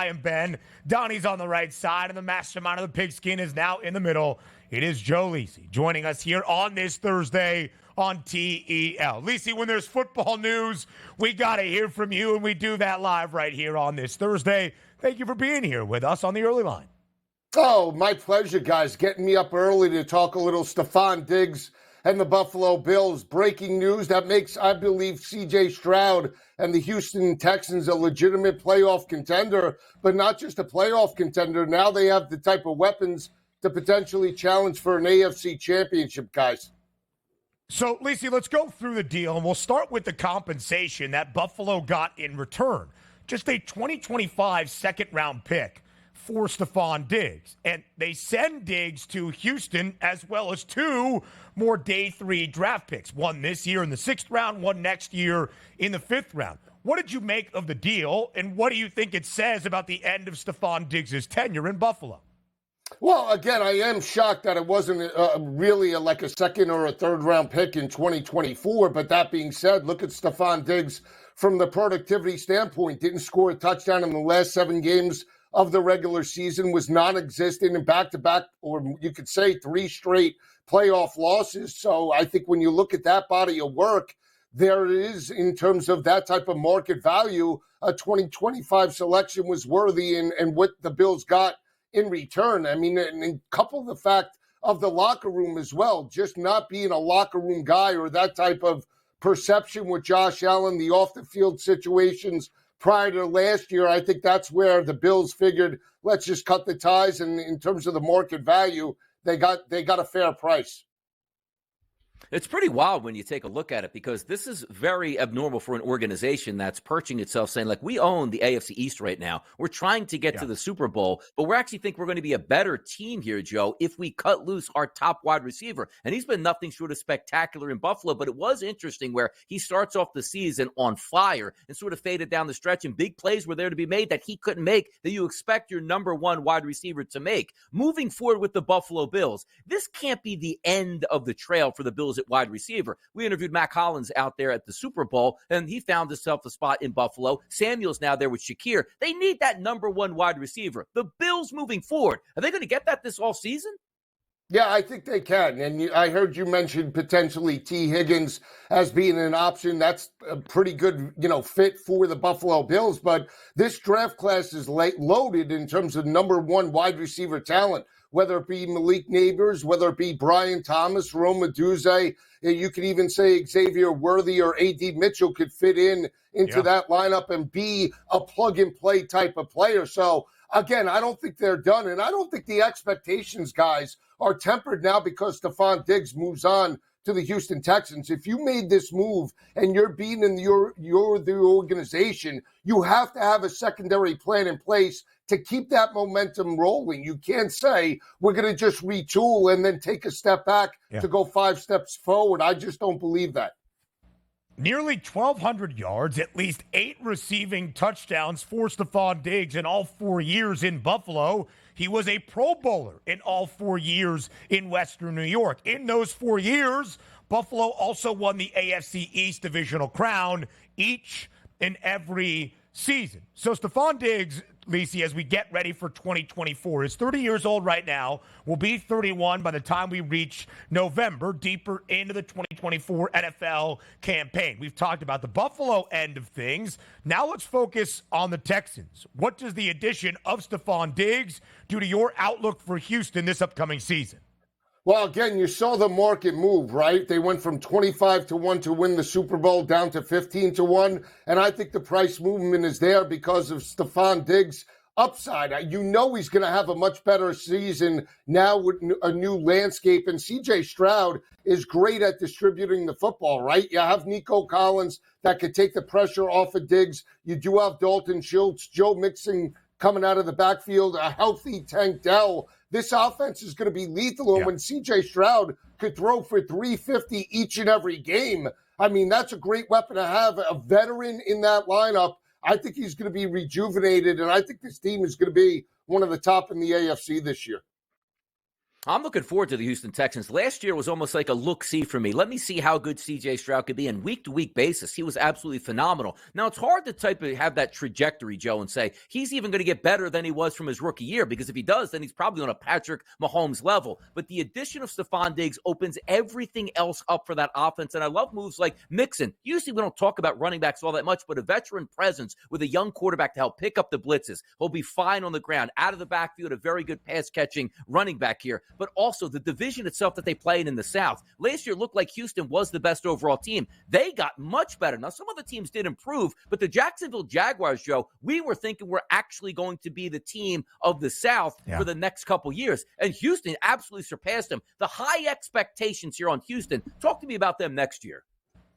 I am Ben. Donnie's on the right side, and the mastermind of the pigskin is now in the middle. It is Joe Lisi joining us here on this Thursday on TEL. Lisi, when there's football news, we got to hear from you, and we do that live right here on this Thursday. Thank you for being here with us on the early line. Oh, my pleasure, guys. Getting me up early to talk a little Stefon Diggs and the Buffalo Bills. Breaking news that makes, I believe, C.J. Stroud and the Houston Texans a legitimate playoff contender, but not just a playoff contender. Now they have the type of weapons to potentially challenge for an AFC championship, guys. So, Lisi, let's go through the deal, and we'll start with the compensation that Buffalo got in return. Just a 2025 second-round pick for Stefon Diggs. And they send Diggs to Houston as well as 2 more day 3 draft picks. One this year in the 6th round, one next year in the 5th round. What did you make of the deal, and what do you think it says about the end of Stefon Diggs' tenure in Buffalo? Well, again, I am shocked that it wasn't really like a 2nd or a 3rd round pick in 2024. But that being said, look at Stefon Diggs from the productivity standpoint. Didn't score a touchdown in the last 7 games of the regular season, was non-existent in back-to-back, or you could say 3 straight playoff losses. So I think when you look at that body of work, there is, in terms of that type of market value, a 2025 selection was worthy, and what the Bills got in return. I mean, and couple the fact of the locker room as well, just not being a locker room guy or that type of perception with Josh Allen, the off-the-field situations prior to last year. I think that's where the Bills figured, let's just cut the ties. And in terms of the market value, they got a fair price. It's pretty wild when you take a look at it, because this is very abnormal for an organization that's perching itself saying, like, we own the AFC East right now. We're trying to get to the Super Bowl, but we actually think we're going to be a better team here, Joe, if we cut loose our top wide receiver. And he's been nothing short of spectacular in Buffalo, but it was interesting where he starts off the season on fire and sort of faded down the stretch, and big plays were there to be made that he couldn't make, that you expect your number 1 wide receiver to make. Moving forward with the Buffalo Bills, this can't be the end of the trail for the Bills at wide receiver. We interviewed Mac Hollins out there at the Super Bowl, and he found himself a spot in Buffalo. Samuel's now there with Shakir. They need that number 1 wide receiver. The Bills moving forward, are they going to get that this all season? Yeah, I think they can. And I heard you mention potentially T. Higgins as being an option. That's a pretty good, fit for the Buffalo Bills. But this draft class is loaded in terms of number 1 wide receiver talent, whether it be Malik Neighbors, whether it be Brian Thomas, Rome Odunze. You could even say Xavier Worthy or A.D. Mitchell could fit into that lineup and be a plug-and-play type of player. So, again, I don't think they're done. And I don't think the expectations, guys, are tempered now because Stefon Diggs moves on to the Houston Texans. If you made this move and you're the organization, you have to have a secondary plan in place to keep that momentum rolling. You can't say we're going to just retool and then take a step back to go 5 steps forward. I just don't believe that. Nearly 1,200 yards, at least 8 receiving touchdowns for Stefon Diggs in all 4 years in Buffalo. He was a Pro Bowler in all 4 years in Western New York. In those 4 years, Buffalo also won the AFC East divisional crown each and every season. So Stefon Diggs, Lisi, as we get ready for 2024, is 30 years old right now, will be 31 by the time we reach November, deeper into the 2024 NFL campaign. We've talked about the Buffalo end of things. Now let's focus on the Texans. What does the addition of Stefon Diggs do to your outlook for Houston this upcoming season? Well, again, you saw the market move, right? They went from 25-1 to win the Super Bowl down to 15-1. And I think the price movement is there because of Stefon Diggs' upside. You know he's going to have a much better season now with a new landscape. And C.J. Stroud is great at distributing the football, right? You have Nico Collins that could take the pressure off of Diggs. You do have Dalton Schultz, Joe Mixon coming out of the backfield, a healthy Tank Dell. This offense is going to be lethal. And when C.J. Stroud could throw for 350 each and every game, I mean, that's a great weapon to have, a veteran in that lineup. I think he's going to be rejuvenated, and I think this team is going to be one of the top in the AFC this year. I'm looking forward to the Houston Texans. Last year was almost like a look-see for me. Let me see how good C.J. Stroud could be on week-to-week basis. He was absolutely phenomenal. Now, it's hard to have that trajectory, Joe, and say he's even going to get better than he was from his rookie year, because if he does, then he's probably on a Patrick Mahomes level. But the addition of Stefon Diggs opens everything else up for that offense, and I love moves like Mixon. Usually we don't talk about running backs all that much, but a veteran presence with a young quarterback to help pick up the blitzes. He'll be fine on the ground, out of the backfield, a very good pass-catching running back here. But also the division itself that they played in the South. Last year looked like Houston was the best overall team. They got much better. Now, some other teams did improve, but the Jacksonville Jaguars, Joe, we were thinking we're actually going to be the team of the South for the next couple years. And Houston absolutely surpassed them. The high expectations here on Houston. Talk to me about them next year.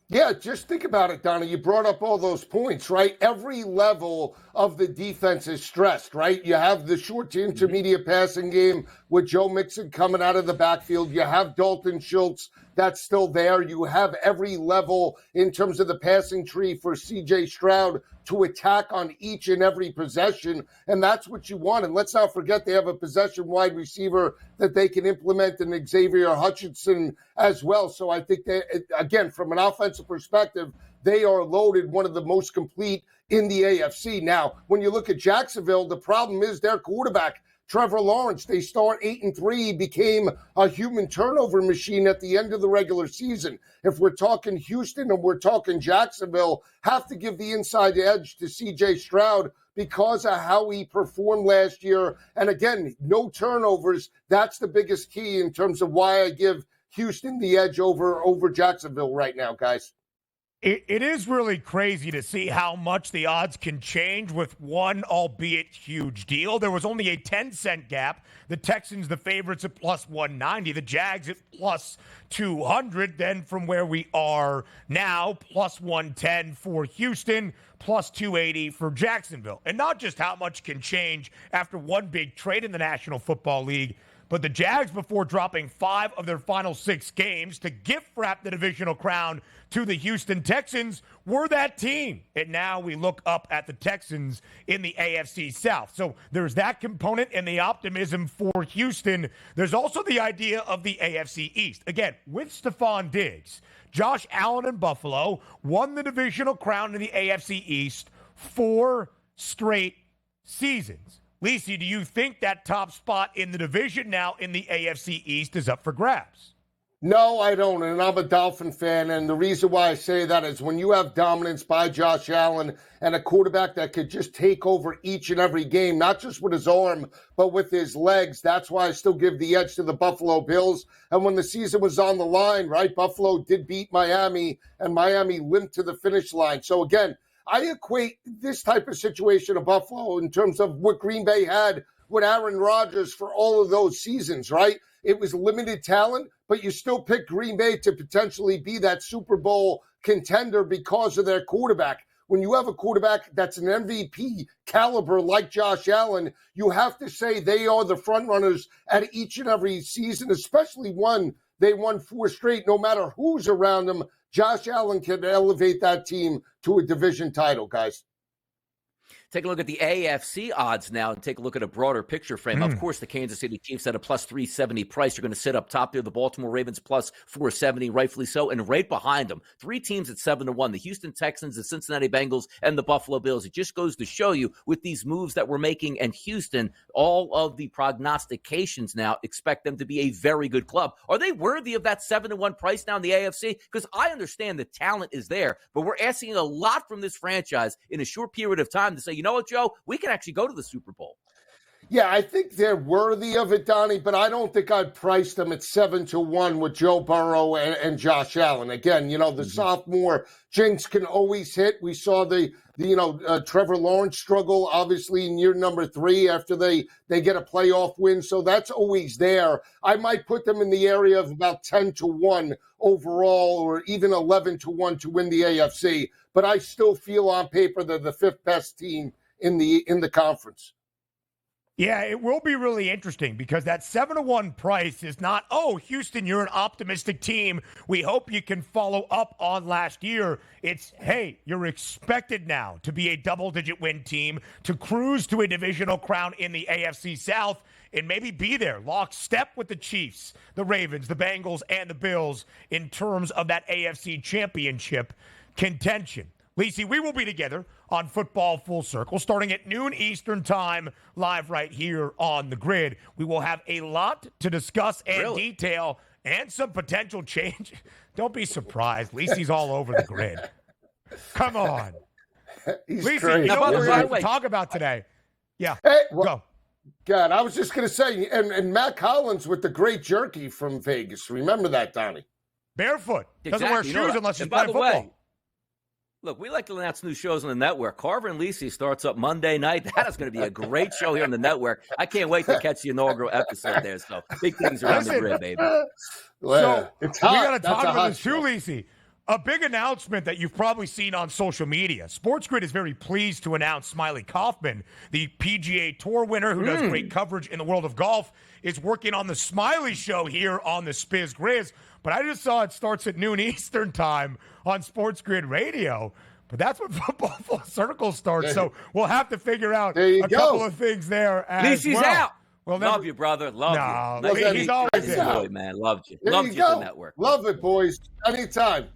Yeah, just think about it, Donnie. You brought up all those points, right? Every level of the defense is stressed, right? You have the short to intermediate passing game with Joe Mixon coming out of the backfield. You have Dalton Schultz that's still there. You have every level in terms of the passing tree for C.J. Stroud to attack on each and every possession, and that's what you want. And let's not forget they have a possession wide receiver that they can implement in Xavier Hutchinson as well. So I think that, again, from an offensive perspective, they are loaded, one of the most complete in the AFC. Now, when you look at Jacksonville, the problem is their quarterback, Trevor Lawrence. They start 8-3, became a human turnover machine at the end of the regular season. If we're talking Houston and we're talking Jacksonville, have to give the inside edge to C.J. Stroud because of how he performed last year. And again, no turnovers. That's the biggest key in terms of why I give Houston the edge over Jacksonville right now, guys. It is really crazy to see how much the odds can change with one, albeit huge deal. There was only a 10-cent gap. The Texans, the favorites at plus 190. The Jags at plus 200. Then from where we are now, plus 110 for Houston, plus 280 for Jacksonville. And not just how much can change after one big trade in the National Football League, but the Jags, before dropping 5 of their final 6 games to gift-wrap the divisional crown to the Houston Texans, were that team. And now we look up at the Texans in the AFC South. So there's that component and the optimism for Houston. There's also the idea of the AFC East. Again, with Stefon Diggs, Josh Allen in Buffalo won the divisional crown in the AFC East 4 straight seasons. Lisi, do you think that top spot in the division now in the AFC East is up for grabs? No, I don't, and I'm a Dolphin fan, and the reason why I say that is when you have dominance by Josh Allen and a quarterback that could just take over each and every game, not just with his arm, but with his legs, that's why I still give the edge to the Buffalo Bills. And when the season was on the line, right, Buffalo did beat Miami, and Miami limped to the finish line. So again, I equate this type of situation of Buffalo in terms of what Green Bay had with Aaron Rodgers for all of those seasons, right? It was limited talent, but you still pick Green Bay to potentially be that Super Bowl contender because of their quarterback. When you have a quarterback that's an MVP caliber like Josh Allen, you have to say they are the front runners at each and every season, especially one they won 4 straight. No matter who's around them, Josh Allen can elevate that team to a division title, guys. Take a look at the AFC odds now and take a look at a broader picture frame. Of course, the Kansas City Chiefs at a plus 370 price. You're going to sit up top there. The Baltimore Ravens plus 470, rightfully so. And right behind them, 3 teams at 7-1. The Houston Texans, the Cincinnati Bengals, and the Buffalo Bills. It just goes to show you with these moves that we're making and Houston, all of the prognostications now expect them to be a very good club. Are they worthy of that 7-1 price now in the AFC? Because I understand the talent is there, but we're asking a lot from this franchise in a short period of time to say, you know what, Joe? We can actually go to the Super Bowl. Yeah, I think they're worthy of it, Donnie, but I don't think I'd price them at 7-1 with Joe Burrow and Josh Allen. Again, you know, the sophomore jinx can always hit. We saw the Trevor Lawrence struggle, obviously, in year number 3 after they get a playoff win. So that's always there. I might put them in the area of about 10-1 overall, or even 11-1 to win the AFC. But I still feel on paper they're the 5th best team in the conference. Yeah, it will be really interesting because that 7-1 price is not, oh, Houston, you're an optimistic team. We hope you can follow up on last year. It's, hey, you're expected now to be a double-digit win team, to cruise to a divisional crown in the AFC South, and maybe be there lockstep with the Chiefs, the Ravens, the Bengals, and the Bills in terms of that AFC championship contention. Lisi, we will be together on Football Full Circle starting at noon Eastern time, live right here on the grid. We will have a lot to discuss and detail and some potential change. Don't be surprised. Lisi's all over the grid. Come on. Lisi, you know what we're going to talk about today? Yeah, hey, go. God, I was just going to say, and Matt Collins with the great jerky from Vegas. Remember that, Donnie? Barefoot. Doesn't wear shoes unless he's playing football. Look, we like to announce new shows on the network. Carver and Lisi starts up Monday night. That is going to be a great show here on the network. I can't wait to catch the inaugural episode there. So big things around the grid, baby. Well, so we got to talk about this too, Lisi. A big announcement that you've probably seen on social media. SportsGrid is very pleased to announce Smiley Kaufman, the PGA Tour winner who does great coverage in the world of golf, is working on the Smiley Show here on the Spiz Grizz. But I just saw it starts at noon Eastern time on SportsGrid Radio. But that's when Football Full Circle starts. So we'll have to figure out a couple of things there as Lisi's well. out. Well, love you, brother. Love you. He's always there, man. Loved you. There Loved you you at go. the network. Love it, boys. Anytime.